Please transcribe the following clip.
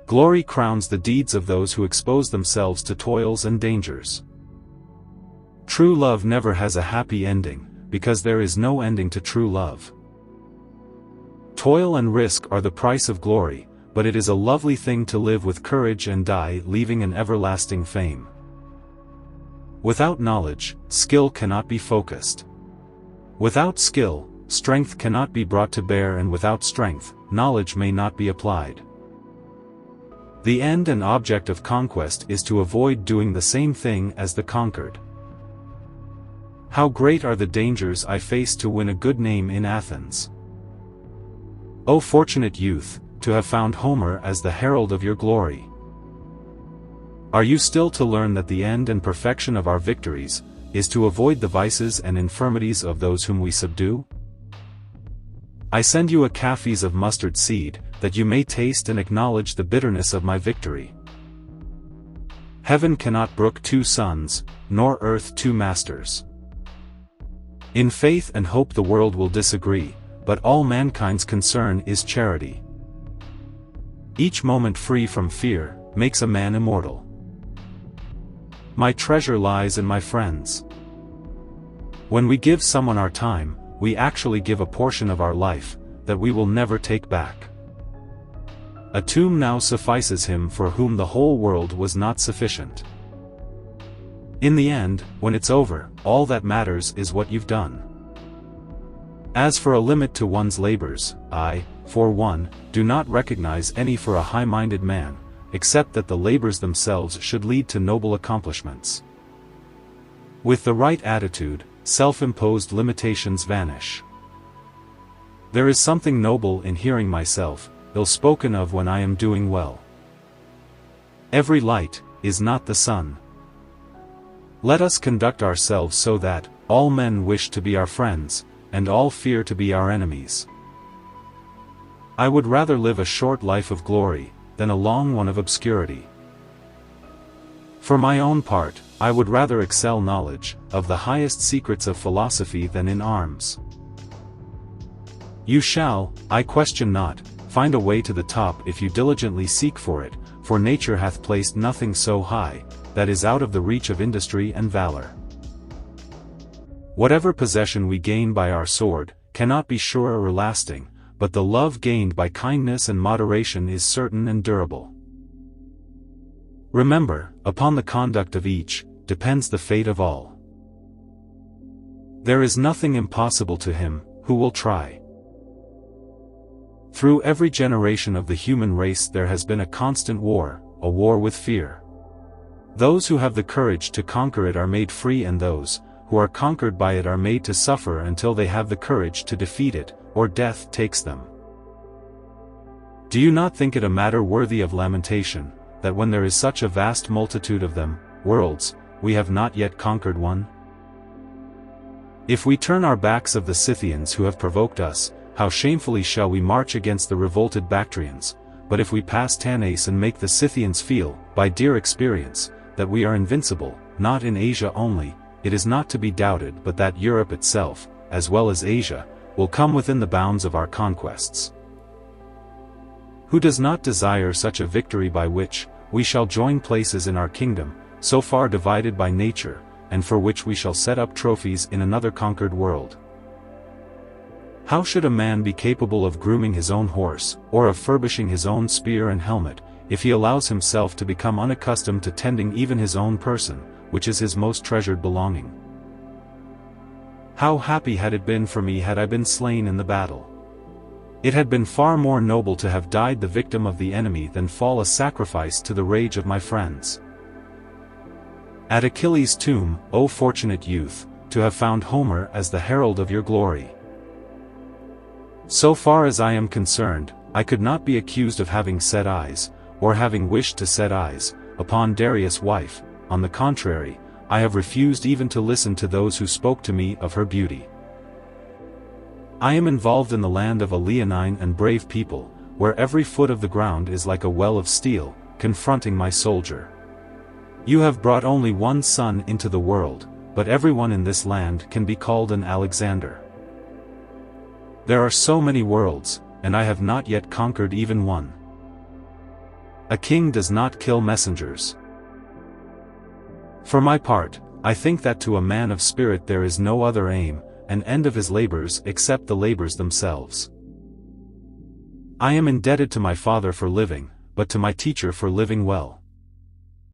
Glory crowns the deeds of those who expose themselves to toils and dangers. True love never has a happy ending, because there is no ending to true love. Toil and risk are the price of glory, but it is a lovely thing to live with courage and die leaving an everlasting fame. Without knowledge, skill cannot be focused. Without skill, strength cannot be brought to bear, and without strength, knowledge may not be applied. The end and object of conquest is to avoid doing the same thing as the conquered. How great are the dangers I faced to win a good name in Athens. O fortunate youth, to have found Homer as the herald of your glory. Are you still to learn that the end and perfection of our victories is to avoid the vices and infirmities of those whom we subdue? I send you a cafes of mustard seed, that you may taste and acknowledge the bitterness of my victory. Heaven cannot brook two sons, nor earth two masters. In faith and hope the world will disagree, but all mankind's concern is charity. Each moment free from fear makes a man immortal. My treasure lies in my friends. When we give someone our time, we actually give a portion of our life that we will never take back. A tomb now suffices him for whom the whole world was not sufficient. In the end, when it's over, all that matters is what you've done. As for a limit to one's labors, I, for one, do not recognize any for a high-minded man, except that the labors themselves should lead to noble accomplishments. With the right attitude, self-imposed limitations vanish. There is something noble in hearing myself ill-spoken of when I am doing well. Every light is not the sun. Let us conduct ourselves so that all men wish to be our friends, and all fear to be our enemies. I would rather live a short life of glory than a long one of obscurity. For my own part, I would rather excel knowledge of the highest secrets of philosophy than in arms. You shall, I question not, find a way to the top if you diligently seek for it, for nature hath placed nothing so high that is out of the reach of industry and valor. Whatever possession we gain by our sword cannot be sure or lasting, but the love gained by kindness and moderation is certain and durable. Remember, upon the conduct of each depends the fate of all. There is nothing impossible to him who will try. Through every generation of the human race there has been a constant war, a war with fear. Those who have the courage to conquer it are made free, and those who are conquered by it are made to suffer until they have the courage to defeat it, or death takes them. Do you not think it a matter worthy of lamentation, that when there is such a vast multitude of them, worlds, we have not yet conquered one? If we turn our backs of the Scythians who have provoked us, how shamefully shall we march against the revolted Bactrians, but if we pass Tanais and make the Scythians feel, by dear experience, that we are invincible, not in Asia only, it is not to be doubted but that Europe itself, as well as Asia, will come within the bounds of our conquests. Who does not desire such a victory by which we shall join places in our kingdom, so far divided by nature, and for which we shall set up trophies in another conquered world? How should a man be capable of grooming his own horse, or of furbishing his own spear and helmet, if he allows himself to become unaccustomed to tending even his own person, which is his most treasured belonging? How happy had it been for me had I been slain in the battle! It had been far more noble to have died the victim of the enemy than fall a sacrifice to the rage of my friends. At Achilles' tomb, O fortunate youth, to have found Homer as the herald of your glory. So far as I am concerned, I could not be accused of having set eyes, or having wished to set eyes, upon Darius' wife. On the contrary, I have refused even to listen to those who spoke to me of her beauty. I am involved in the land of a leonine and brave people, where every foot of the ground is like a well of steel, confronting my soldier. You have brought only one son into the world, but everyone in this land can be called an Alexander. There are so many worlds, and I have not yet conquered even one. A king does not kill messengers. For my part, I think that to a man of spirit there is no other aim, and end of his labors except the labors themselves. I am indebted to my father for living, but to my teacher for living well.